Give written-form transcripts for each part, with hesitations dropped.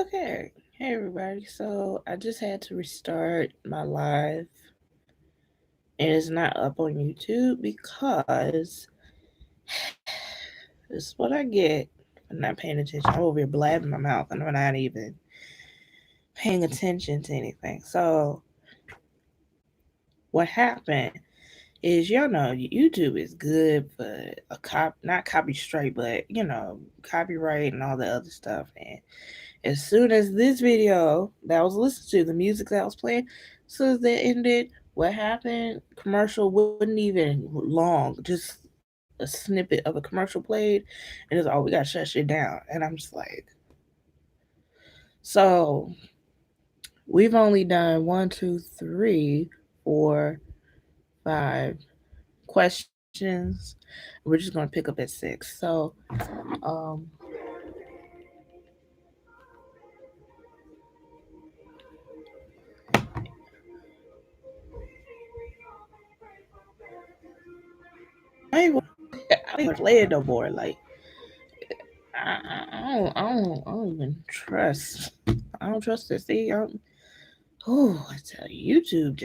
Okay. Hey everybody. So I just had to restart my live and it's not up on YouTube because this is what I get for not paying attention. I'm over here blabbing my mouth and I'm not even paying attention to anything. So what happened is y'all know YouTube is good for a not copy straight, but copyright and all the other stuff. And as soon as this video that I was listening to, the music that I was playing, as soon as that ended, what happened? Commercial wasn't even long, just a snippet of a commercial played, and it's oh, we gotta shut shit down. And I'm just like, so we've only done one, two, three, four, five questions. We're just gonna pick up at six. So, um, I don't even play it no more. Like I don't even trust. I don't trust this. See, I tell you, YouTube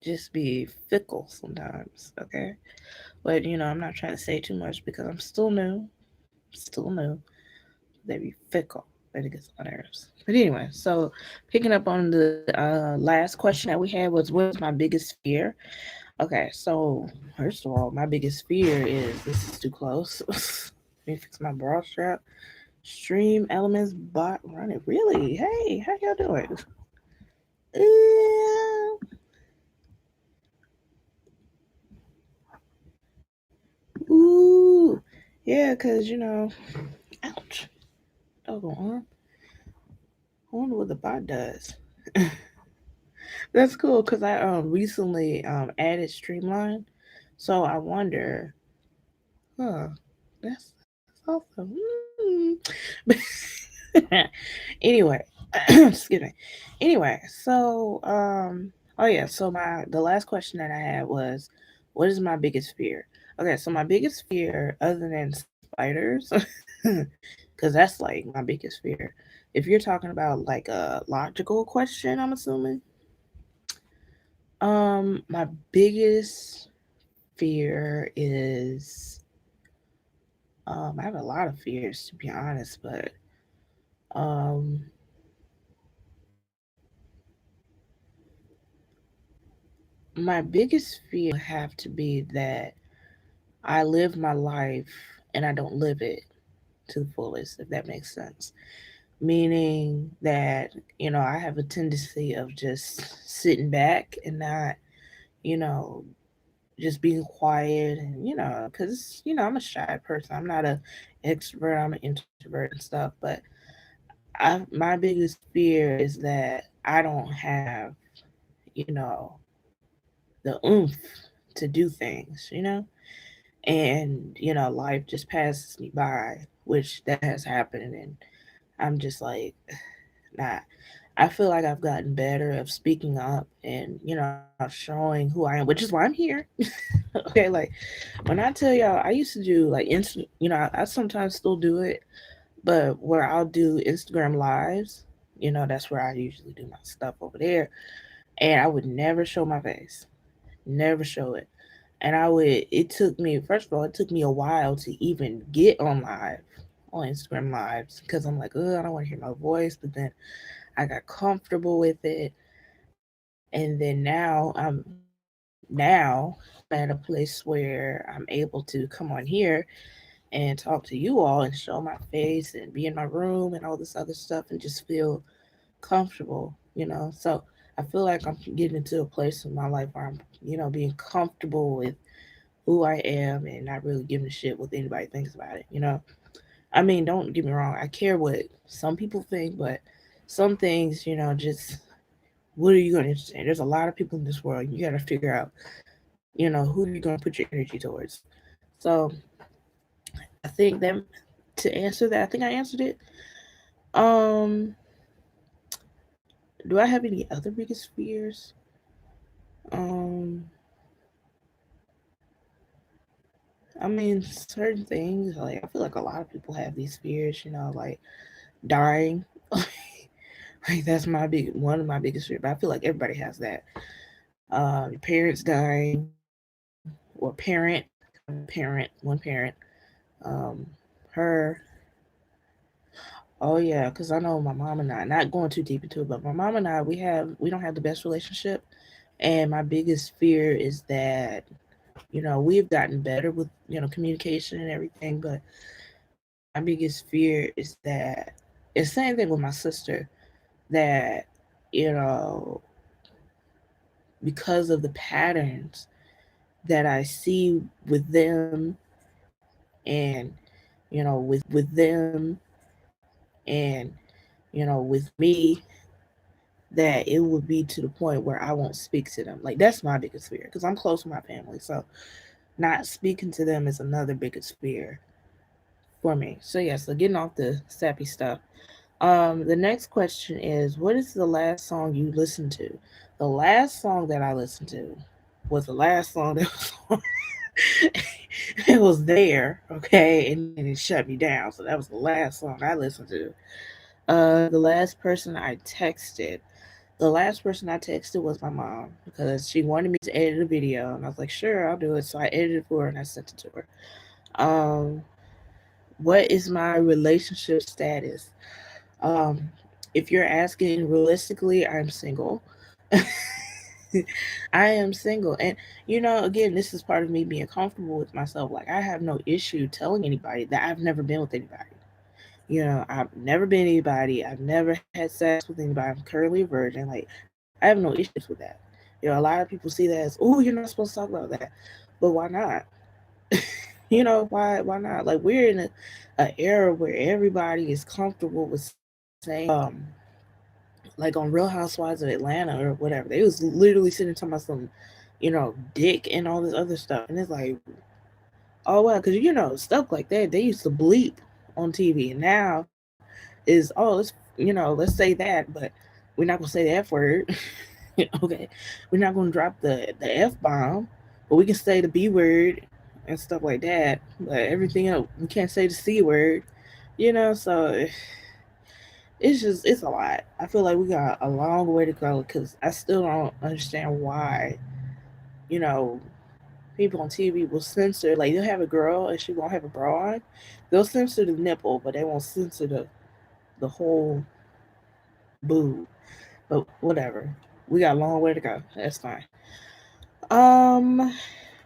just be fickle sometimes. Okay, but I'm not trying to say too much because I'm still new. Still new. They be fickle. But it gets on my nerves. But anyway, so picking up on the last question that we had was, what is my biggest fear? Okay, so first of all, my biggest fear is this is too close. Let me fix my bra strap. Stream Elements bot running. Really? Hey, how y'all doing? Ooh. Yeah, because, ouch. Doggone arm. I wonder what the bot does. That's cool because I recently added Streamline. So I wonder, huh, that's awesome. Anyway, excuse me. Anyway, so oh yeah, so the last question that I had was, what is my biggest fear? Okay, so my biggest fear, other than spiders, because that's like my biggest fear. If you're talking about like a logical question, I'm assuming. My biggest fear is I have a lot of fears to be honest, but um my biggest fear would have to be that I live my life and I don't live it to the fullest, if that makes sense. Meaning that, I have a tendency of just sitting back and not, you know, just being quiet and, because, I'm a shy person. I'm not a extrovert, I'm an introvert and stuff. But my biggest fear is that I don't have, you know, the oomph to do things, and life just passes me by, which that has happened, and I'm just like, nah. I feel like I've gotten better of speaking up and showing who I am, which is why I'm here. Okay, like when I tell y'all, I used to do like I sometimes still do it, but where I'll do Instagram lives, that's where I usually do my stuff over there, and I would never show my face, never show it. And it took me, first of all, it took me a while to even get on live, on Instagram lives, because I'm like, oh, I don't want to hear my voice. But then I got comfortable with it. And then now I'm at a place where I'm able to come on here and talk to you all and show my face and be in my room and all this other stuff and just feel comfortable. So I feel like I'm getting into a place in my life where I'm, being comfortable with who I am and not really giving a shit what anybody thinks about it. I mean, don't get me wrong, I care what some people think, but some things, just what are you going to entertain? There's a lot of people in this world. You got to figure out, who you're going to put your energy towards. So I think that to answer that, I think I answered it. Um, do I have any other biggest fears? Um, I mean, certain things, like, I feel like a lot of people have these fears, like dying. Like, that's one of my biggest fears. But I feel like everybody has that. Your parents dying, or parent, one parent. Um, her. Oh yeah, because I know my mom and I. Not going too deep into it, but my mom and I, we don't have the best relationship, and my biggest fear is that we've gotten better with communication and everything, but my biggest fear is that it's the same thing with my sister, that you know because of the patterns that I see with them, and with them, and with me, that it would be to the point where I won't speak to them. Like, that's my biggest fear, because I'm close with my family, so not speaking to them is another biggest fear for me. So yeah, so getting off the sappy stuff. The next question is, what is the last song you listened to? The last song that I listened to was the last song that was on. It was there, okay, and then it shut me down. So that was the last song I listened to. The last person I texted. The last person I texted was my mom, because she wanted me to edit a video, and I was like, sure, I'll do it. So I edited for her and I sent it to her. Um, what is my relationship status? Um, if you're asking realistically, I'm single. I am single. And, again, this is part of me being comfortable with myself. Like, I have no issue telling anybody that I've never been with anybody. I've never been anybody. I've never had sex with anybody. I'm currently a virgin. Like, I have no issues with that. A lot of people see that as, oh, you're not supposed to talk about that. But why not? Why not? Like, we're in a era where everybody is comfortable with saying, like on Real Housewives of Atlanta or whatever, they was literally sitting talking about some, dick and all this other stuff, and it's like, oh wow, because stuff like that they used to bleep on TV, and now is, oh, let's say that, but we're not gonna say the F word. Okay, we're not gonna drop the F bomb, but we can say the B word and stuff like that. But everything else, we can't say the C word. So it's a lot. I feel like we got a long way to go, because I still don't understand why you know people on TV will censor. Like, they'll have a girl and she won't have a bra on. They'll censor the nipple, but they won't censor the whole boob. But whatever, we got a long way to go. That's fine. Um,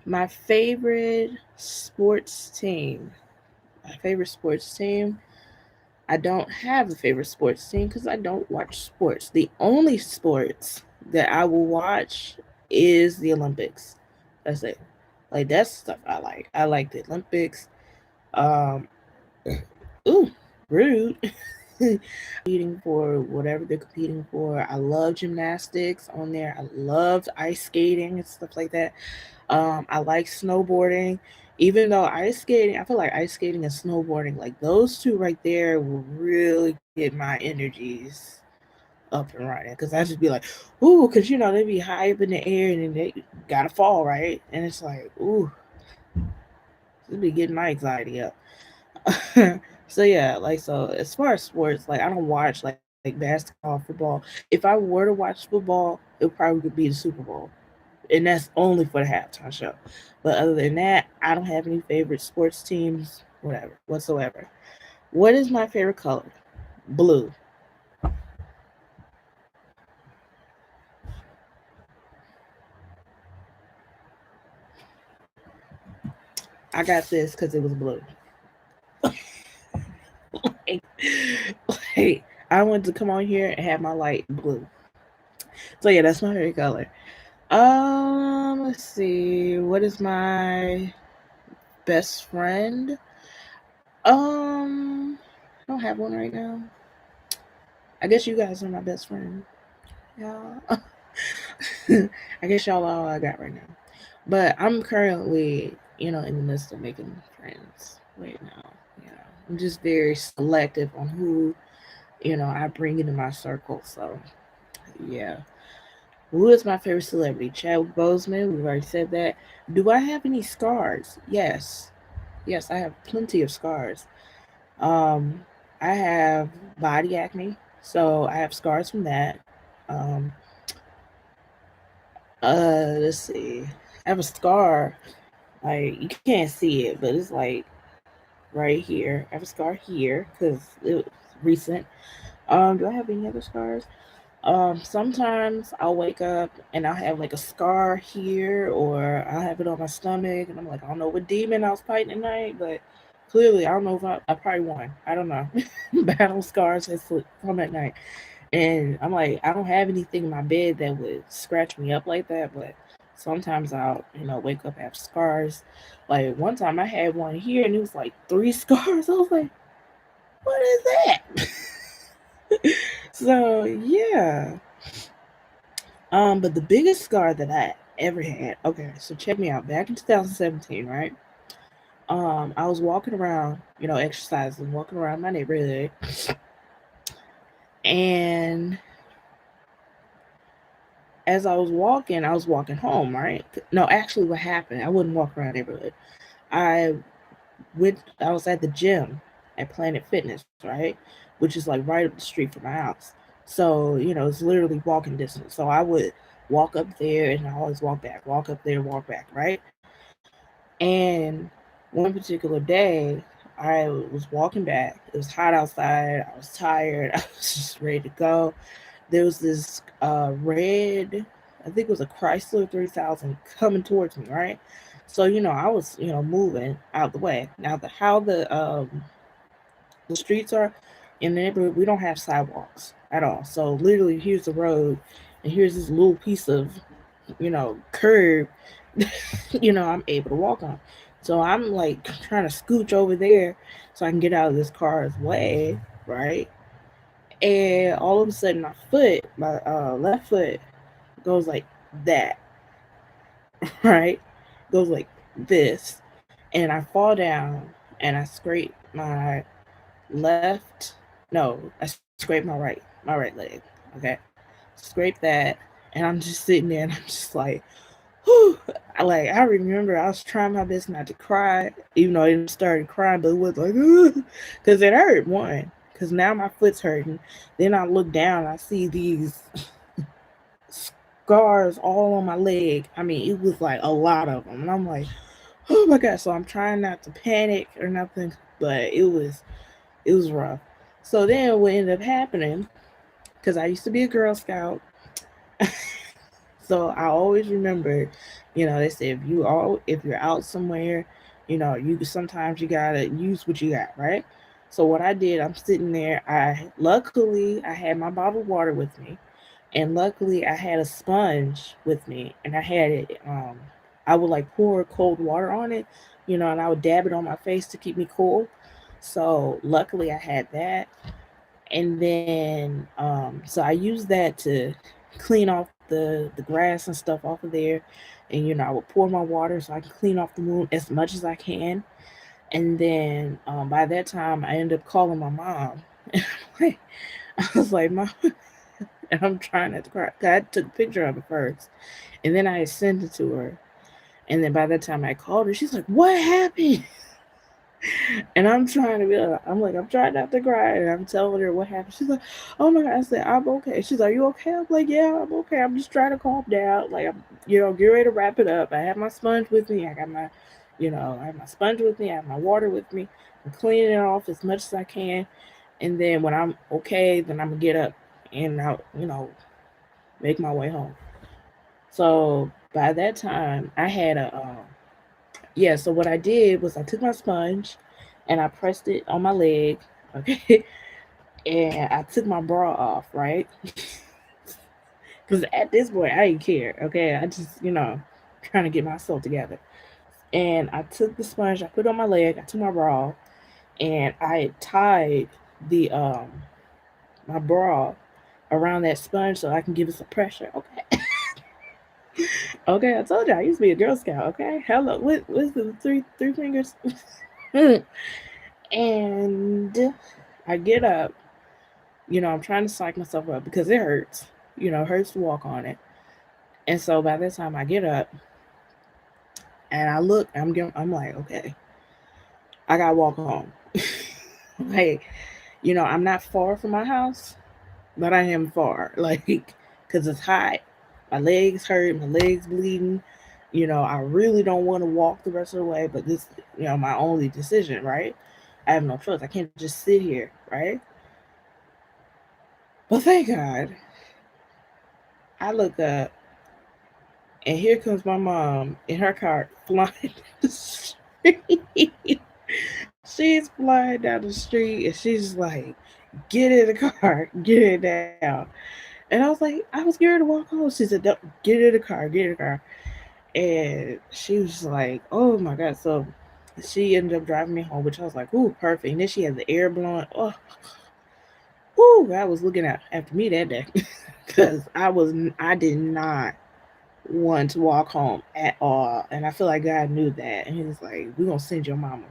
my favorite sports team. My favorite sports team. I don't have a favorite sports team because I don't watch sports. The only sports that I will watch is the Olympics. That's it. Like, that's stuff I like. I like the Olympics. Um, ooh, rude. Competing for whatever they're competing for. I love gymnastics on there. I loved ice skating and stuff like that. I like snowboarding. Even though ice skating, I feel like ice skating and snowboarding, like those two right there, will really get my energies up and running. Cause I just be like, ooh, cause they be high up in the air and then they gotta fall, right? And it's like, ooh, this be getting my anxiety up. So yeah, like, so as far as sports, like, I don't watch like basketball, football. If I were to watch football, it probably would be the Super Bowl, and that's only for the halftime show. But other than that, I don't have any favorite sports teams, whatever, whatsoever. What is my favorite color? Blue. I got this because it was blue. like, like, I wanted to come on here and have my light blue. So yeah, that's my favorite color. Let's see. What is my best friend? I don't have one right now. I guess you guys are my best friend. Yeah. I guess y'all are all I got right now. But I'm currently, in the midst of making friends right now. I'm just very selective on who, I bring into my circle. So, yeah. Who is my favorite celebrity? Chadwick Boseman. We've already said that. Do I have any scars? Yes. Yes, I have plenty of scars. Um, I have body acne, so I have scars from that. Um, let's see. I have a scar. Like you can't see it, but it's like right here. I have a scar here because it was recent. Do I have any other scars? Sometimes I'll wake up and I'll have like a scar here, or I'll have it on my stomach, and I'm like, I don't know what demon I was fighting tonight, but clearly I don't know if I probably won. I don't know. Battle scars has come at night, and I'm like, I don't have anything in my bed that would scratch me up like that, but sometimes I'll wake up have scars. Like one time I had one here, and it was like three scars. I was like, what is that? So yeah. But the biggest scar that I ever had, okay, so check me out. Back in 2017, right? I was walking around, exercising, walking around my neighborhood, and as I was walking home, right? No, actually, what happened? I wouldn't walk around the neighborhood. I I was at the gym at Planet Fitness, right? Which is like right up the street from my house. So, it's literally walking distance. So I would walk up there and I always walk up there, walk back, right? And one particular day, I was walking back. It was hot outside. I was tired. I was just ready to go. There was this red, I think it was a Chrysler 3000 coming towards me, right? So, I was, moving out the way. Now, the streets are in the neighborhood, we don't have sidewalks at all. So, literally, here's the road, and here's this little piece of, curb I'm able to walk on. So I'm like trying to scooch over there so I can get out of this car's way, right? And all of a sudden, my left foot goes like that, right? Goes like this, and I fall down and I scrape my left. No, I scrape my right leg. Okay, scrape that, and I'm just sitting there, and I'm just like, whew. I remember I was trying my best not to cry, even though I didn't start crying, but it was like, because it hurt one. Because now my foot's hurting. Then I look down, I see these scars all on my leg. I mean, it was like a lot of them, and I'm like, oh my god. So I'm trying not to panic or nothing, but it was rough. So then what ended up happening, because I used to be a Girl Scout, so I always remember, they say if you're out somewhere, you sometimes you gotta use what you got, right? So what I did, I'm sitting there. I had my bottled water with me, and luckily I had a sponge with me, and I had it. I would like pour cold water on it, and I would dab it on my face to keep me cool. So luckily I had that, and then so I used that to clean off the grass and stuff off of there, and I would pour my water so I can clean off the wound as much as I can. And then by that time I ended up calling my mom. I was like, Mom, and I'm trying not to cry. I took a picture of it first, and then I sent it to her. And then by that time I called her, she's like, "What happened?" And I'm trying to be like, I'm trying not to cry, and I'm telling her what happened. She's like, oh my god. I said, I'm okay. She's like, you okay? I'm like, yeah, I'm okay. I'm just trying to calm down. Like, I'm, get ready to wrap it up. I have my sponge with me. I got my, I have my sponge with me. I have my water with me. I'm cleaning it off as much as I can. And then when I'm okay, then I'm gonna get up and I'll, make my way home. So by that time, I had a, yeah, so what I did was I took my sponge and I pressed it on my leg, okay? And I took my bra off, right? Because at this point, I didn't care, okay? I just, trying to get myself together. And I took the sponge, I put it on my leg, I took my bra off, and I tied the my bra around that sponge so I can give it some pressure. Okay. Okay, I told you I used to be a Girl Scout, okay? Hello, what's the three fingers? And I get up, I'm trying to psych myself up because it hurts. It hurts to walk on it. And so by the time I get up and I look, I'm like, okay. I gotta walk home. Like, I'm not far from my house, but I am far. Like, because it's hot. My legs hurt. My legs bleeding. I really don't want to walk the rest of the way, but this, my only decision, right? I have no choice. I can't just sit here, right? But thank God, I look up and here comes my mom in her car flying down the street. She's flying down the street and she's like, get in the car, get it down. And I was like, I was scared to walk home. She said, "Don't- get in the car, get in the car." And she was like, oh my God. So she ended up driving me home, which I was like, ooh, perfect. And then she had the air blowing. Oh, ooh, God was looking out after me that day. Because I did not want to walk home at all. And I feel like God knew that. And he was like, we're going to send your mama.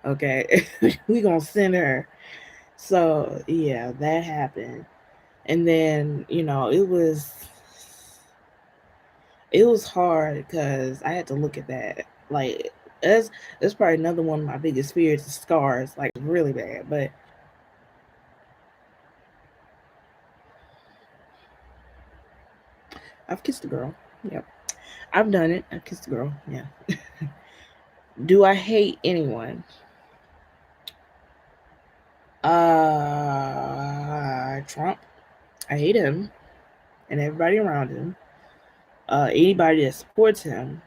Okay. We're going to send her. So yeah, that happened. And then, it was hard because I had to look at that. Like that's probably another one of my biggest fears is scars, like really bad. But I've kissed a girl. Yep. I've done it. I've kissed a girl. Yeah. Do I hate anyone? Trump. I hate him and everybody around him. Anybody that supports him.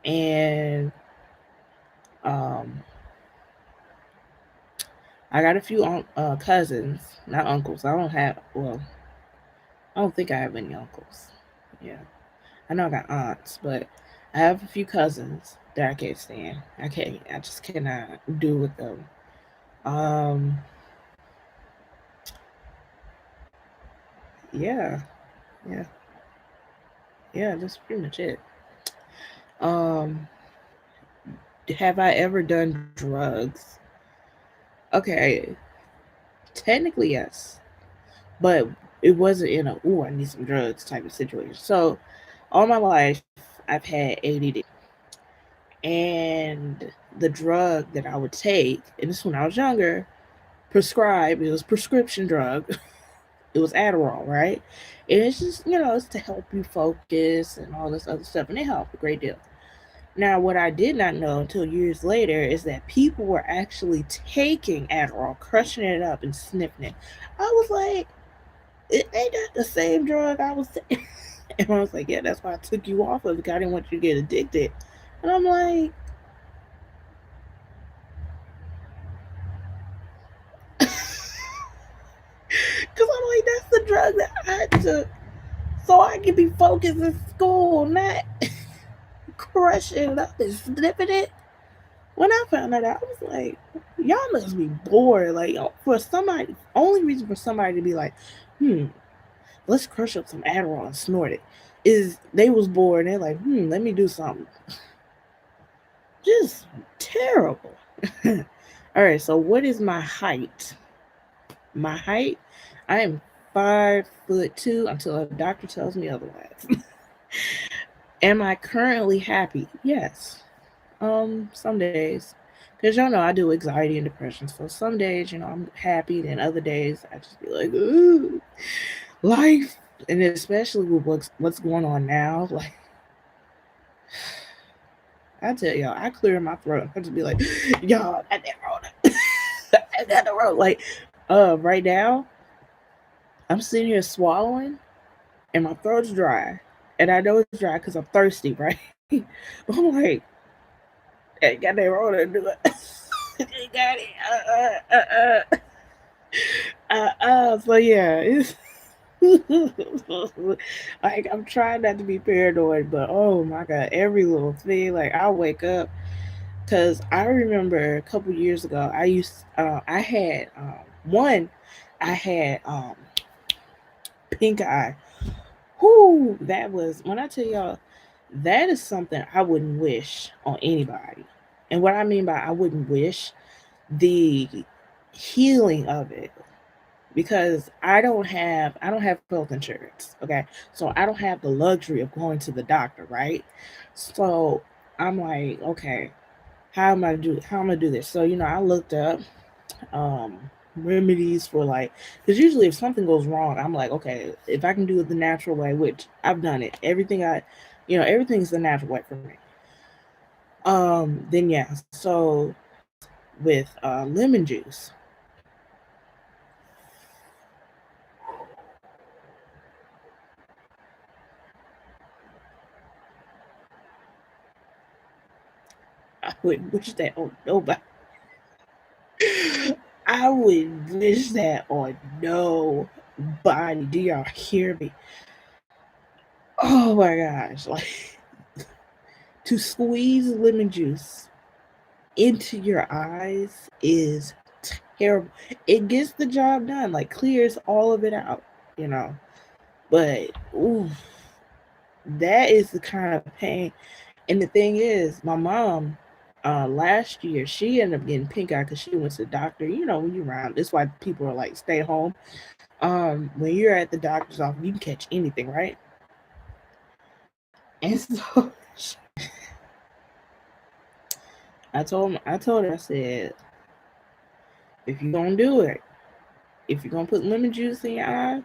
And um I got a few cousins, not uncles. I don't have well, I don't think I have any uncles. Yeah. I know I got aunts, but I have a few cousins that I can't stand. I can't. I just cannot do with them. Um, yeah, yeah, yeah. That's pretty much it. Um, have I ever done drugs? Okay, technically yes, but it wasn't in a "ooh, I need some drugs" type of situation. So, all my life I've had ADD, and the drug that I would take, and this when I was younger, prescribed. It was prescription drug. It was Adderall, right? And it's just, it's to help you focus and all this other stuff. And it helped a great deal. Now, what I did not know until years later is that people were actually taking Adderall, crushing it up and sniffing it. I was like, it ain't that the same drug I was taking? And I was like, yeah, that's why I took you off of it. 'Cause I didn't want you to get addicted. And I'm like, because I'm like, that's the drug that I took so I can be focused in school, not crushing it up and sniffing it. When I found that out, I was like, y'all must be bored. Like, for somebody, only reason for somebody to be like, let's crush up some Adderall and snort it, is they was bored and they're like, let me do something. Just terrible. All right, so what is my height? My height, I am 5'2" until a doctor tells me otherwise. Am I currently happy? Yes. Some days, because y'all know I do anxiety and depression. So some days, I'm happy, then other days I just be like, ooh, life, and especially with what's going on now. Like I tell y'all, I clear my throat. I just be like, y'all, I that road, I got the road. Like, right now I'm sitting here swallowing, and my throat's dry, and I know it's dry because I'm thirsty, right? I'm like, I got that road to do it. They got it. So yeah, it's like I'm trying not to be paranoid, but oh my God, every little thing. Like I wake up because I remember a couple years ago, I had one, I had pink eye. Whoo, that was when I tell y'all that is something I wouldn't wish on anybody. And what I mean by I wouldn't wish, the healing of it, because I don't have health insurance. Okay. So I don't have the luxury of going to the doctor, right? So I'm like, okay, how am I do this? So I looked up um remedies for like, because usually if something goes wrong, I'm like, okay, if I can do it the natural way, which I've done it, everything's the natural way for me. Then yeah, so with lemon juice, I would wish that on nobody. I would wish that on nobody. Do y'all hear me? Oh my gosh, like to squeeze lemon juice into your eyes is terrible. It gets the job done, like clears all of it out, you know. But ooh, that is the kind of pain. And the thing is, my mom, last year, she ended up getting pink eye because she went to the doctor. When you're around, that's why people are like, stay home. When you're at the doctor's office, you can catch anything, right? And so I told her, I said, if you're gonna do it, if you're gonna put lemon juice in your eye,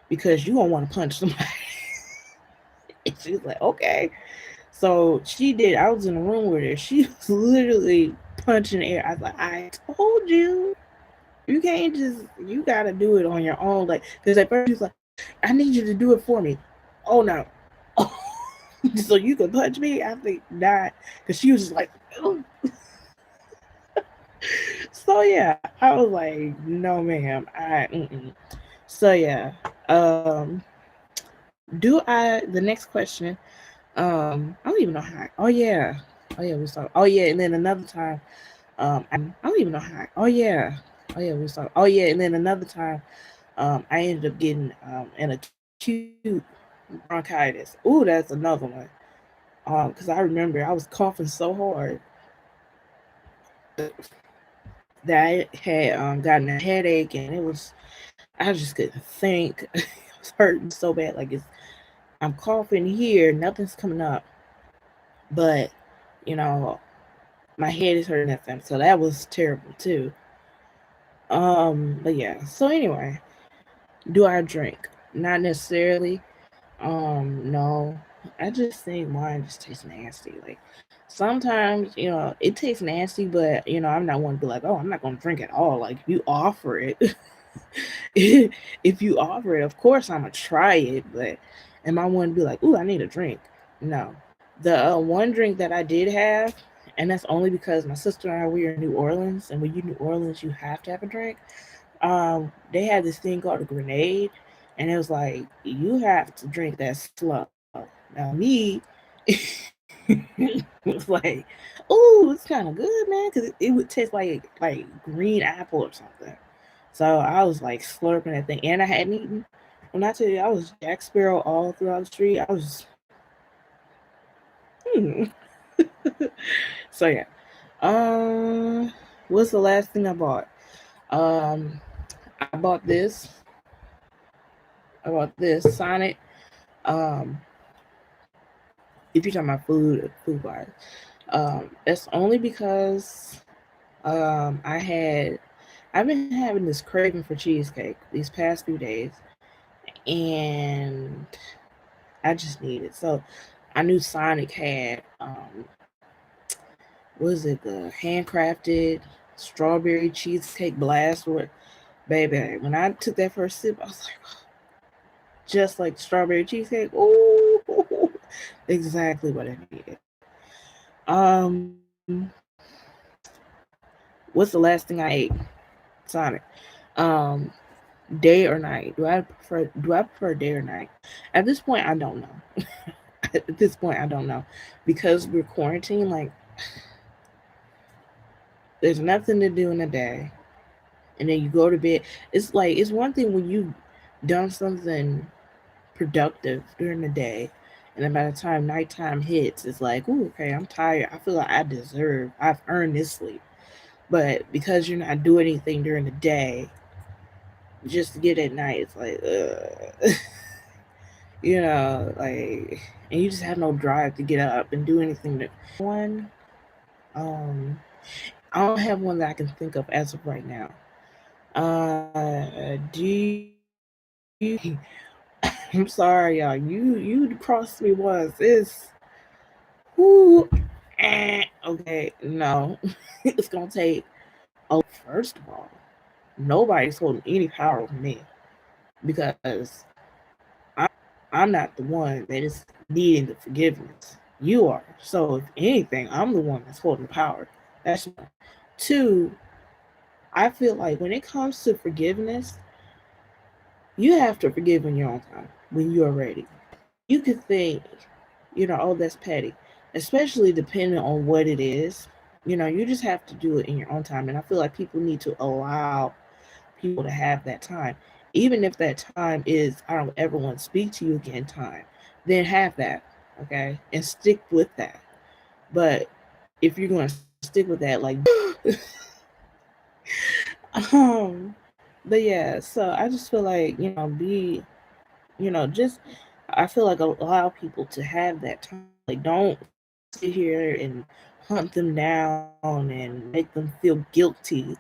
because you don't want to punch somebody. And she was like, okay. So she did. I was in the room with her. She was literally punching air. I was like, I told you. You can't just, you gotta do it on your own. Like, because at first she was like, I need you to do it for me. Oh no. So you can punch me? I think not. Because she was just like, "Ugh." So yeah, I was like, no, ma'am. Mm-mm. So yeah. Um, the next question, I don't even know how. Oh yeah. Oh yeah, we saw. Oh yeah, and then another time, I don't even know how. Oh yeah. Oh yeah, we saw. Oh yeah, and then another time, I ended up getting an acute bronchitis. Ooh, that's another one. Because I remember I was coughing so hard that I had gotten a headache, and I just couldn't think. It was hurting so bad. Like I'm coughing here, nothing's coming up, but you know, my head is hurting that time. So that was terrible too. But yeah. So anyway, do I drink? Not necessarily. No. I just think wine just tastes nasty. Like sometimes, it tastes nasty, but I'm not one to be like, oh, I'm not gonna drink at all. Like if you offer it, if you offer it, of course I'm gonna try it, but am I one to be like, ooh, I need a drink? No. The one drink that I did have, and that's only because my sister and I, we were in New Orleans, and when you New Orleans, you have to have a drink. They had this thing called a grenade, and it was like you have to drink that slow. Now me, was like, "Ooh, it's kind of good, man," because it would taste like green apple or something. So I was like slurping that thing, and I hadn't eaten. When I tell you, I was Jack Sparrow all throughout the street. I was, hmm. So yeah. Um, what's the last thing I bought? Um, I bought this. I bought this Sonic. Um, if you're talking about food wise, that's only because I've been having this craving for cheesecake these past few days, and I just need it. So I knew Sonic had what is it, the handcrafted strawberry cheesecake blast. What, baby? When I took that first sip, I was like, just like strawberry cheesecake. Ooh, exactly what I needed. Um, what's the last thing I ate? Sonic. Um, day or night? Do I prefer day or night? At this point, I don't know. At this point, I don't know because we're quarantined. Like, there's nothing to do in the day, and then you go to bed. It's like it's one thing when you've done something productive during the day, and then by the time nighttime hits, it's like, ooh, okay, I'm tired. I feel like I've earned this sleep. But because you're not doing anything during the day, just to get at night, it's like, like, and you just have no drive to get up and do anything. One, Um, I don't have one that I can think of as of right now. Do you? I'm sorry, y'all. You crossed me once. It's whoo. Okay, no, it's gonna take. Oh, first of all, nobody's holding any power over me because I'm not the one that is needing the forgiveness. You are. So if anything, I'm the one that's holding the power. That's one. Two, I feel like when it comes to forgiveness, you have to forgive in your own time when you're ready. You could think, oh, that's petty, especially depending on what it is. You just have to do it in your own time. And I feel like people need to allow people to have that time. Even if that time is, I don't ever want to speak to you again time, then have that, okay? And stick with that. But if you're going to stick with that, like, um, but yeah, so I just feel like, just, I feel like allow people to have that time. Like, don't sit here and hunt them down and make them feel guilty,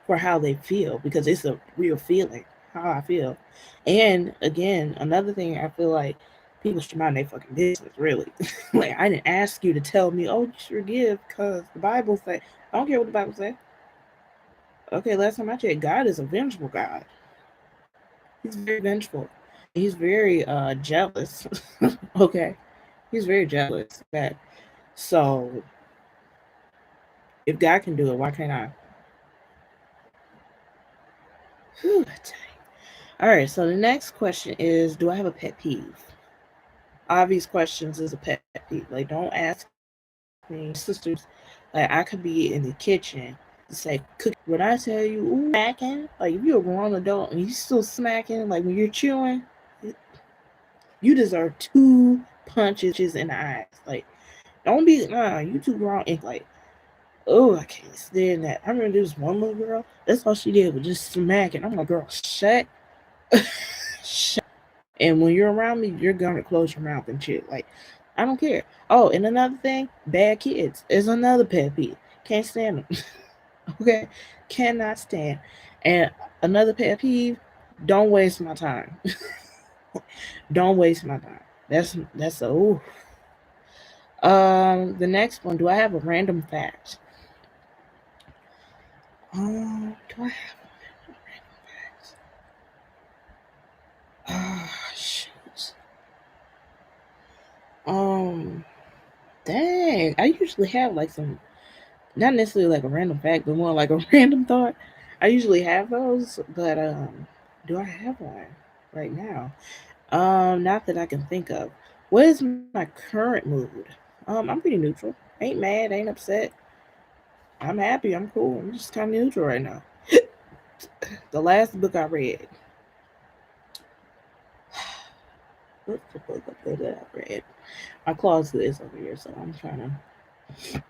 for how they feel because it's a real feeling, how I feel. And again, another thing I feel like people should mind their fucking business, really. Like I didn't ask you to tell me, oh, you should forgive because the Bible say. I don't care what the Bible say. Okay, last time I checked, God is a vengeful God. He's very vengeful. He's very jealous. Okay, he's very jealous. That so if God can do it, why can't I? Whew. All right, so the next question is, do I have a pet peeve? Obvious questions is a pet peeve. Like, don't ask me, sisters. Like, I could be in the kitchen to say, cook. When I tell you, ooh, smacking, like, if you're a grown adult and you still smacking, like, when you're chewing, you deserve 2 punches in the eyes. Like, don't be, nah, you too grown. And, like, oh, I can't stand that. I remember this one little girl, that's all she did was just smacking. I'm like, girl, shut, shut. And when you're around me, you're gonna close your mouth and shit. Like, I don't care. Oh, and another thing, bad kids is another pet peeve. Can't stand them. Okay, cannot stand. And another pet peeve, don't waste my time. Don't waste my time. That's a ooh. The next one. Do I have a random fact? Do I have a random fact? Shoot. Um, dang. I usually have like some, not necessarily like a random fact, but more like a random thought. I usually have those, but do I have one right now? Not that I can think of. What is my current mood? I'm pretty neutral. Ain't mad, ain't upset. I'm happy. I'm cool. I'm just kind of neutral right now. The last book I read. What's the book up there that I read? My closet is over here, so I'm trying to.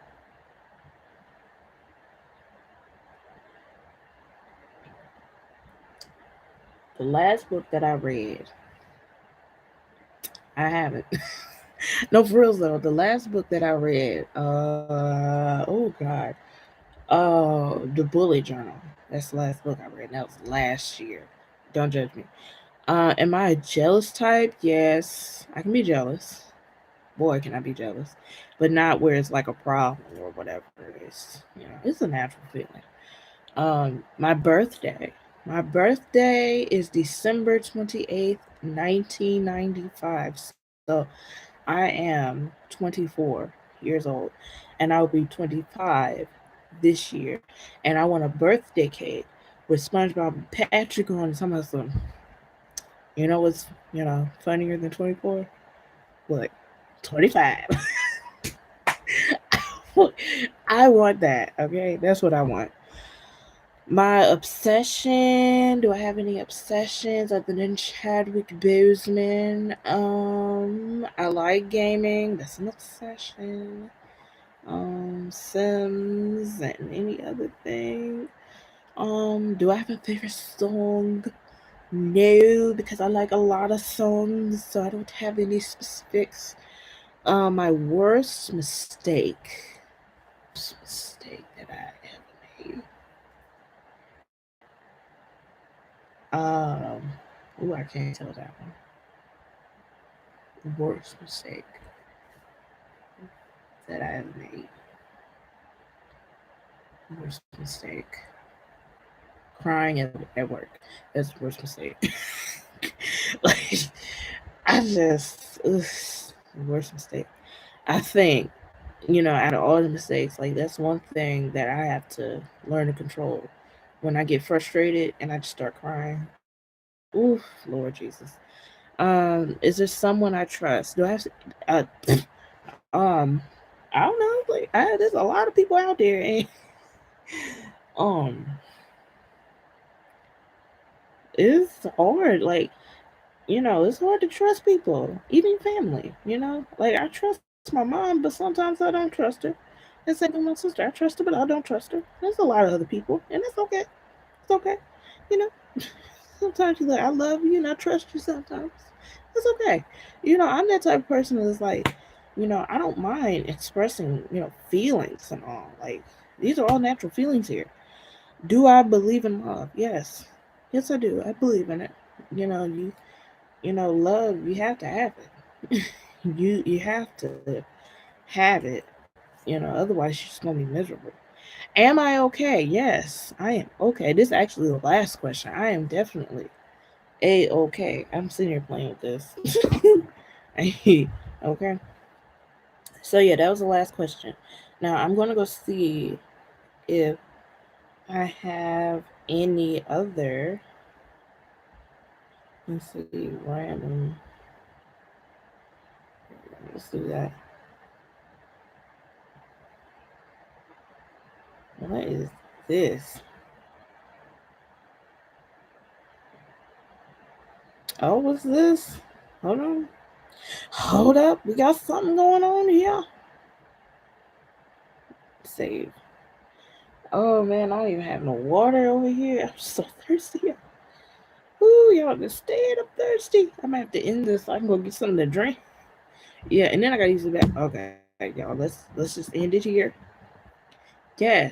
The last book that I read, I haven't. No, for real though. The last book that I read, oh god, the Bullet Journal. That's the last book I read. That was last year. Don't judge me. Am I a jealous type? Yes, I can be jealous. Boy, can I be jealous, but not where it's like a problem or whatever. It's a natural feeling. My birthday. My birthday is December 28th, 1995. So I am 24 years old, and I'll be 25 this year. And I want a birthday cake with SpongeBob and Patrick on it. Some of them. You know what's funnier than 24? What? 25. I want that. Okay, that's what I want. My obsession. Do I have any obsessions other than Chadwick Boseman? I like gaming. That's an obsession. Sims and any other thing. Do I have a favorite song? No, because I like a lot of songs, so I don't have any specifics. My worst mistake. Worst mistake that I ever made. Ooh, I can't tell that one. Worst mistake that I ever made. Worst mistake. Crying at work. That's the worst mistake. Like, I just, ugh, worst mistake. I think, out of all the mistakes, like, that's one thing that I have to learn to control. When I get frustrated and I just start crying. Oof, Lord Jesus. Is there someone I trust? Do I have to, um, I don't know. Like, there's a lot of people out there, and um, it's hard. Like, it's hard to trust people, even family. Like, I trust my mom, but sometimes I don't trust her. And same with my sister. I trust her, but I don't trust her. There's a lot of other people, and it's okay. It's okay. You know, sometimes you're like, I love you and I trust you sometimes. It's okay. I'm that type of person that's like, I don't mind expressing, feelings and all. Like, these are all natural feelings here. Do I believe in love? Yes. Yes, I do. I believe in it. Love, you have to have it. You have to have it. Otherwise you're just gonna be miserable. Am I okay? Yes, I am okay. This is actually the last question. I am definitely okay. I'm sitting here playing with this. Okay. So yeah, that was the last question. Now I'm gonna go see if I have any other. Let's see, random. Let's do that. What is this? Oh, what's this? Hold on. Hold up. We got something going on here. Save. Oh man, I don't even have no water over here. I'm so thirsty. Ooh, y'all just staying up thirsty. I'm gonna have to end this so I can go get something to drink. Yeah, and then I gotta use it back. Okay, y'all. Let's just end it here. Yes.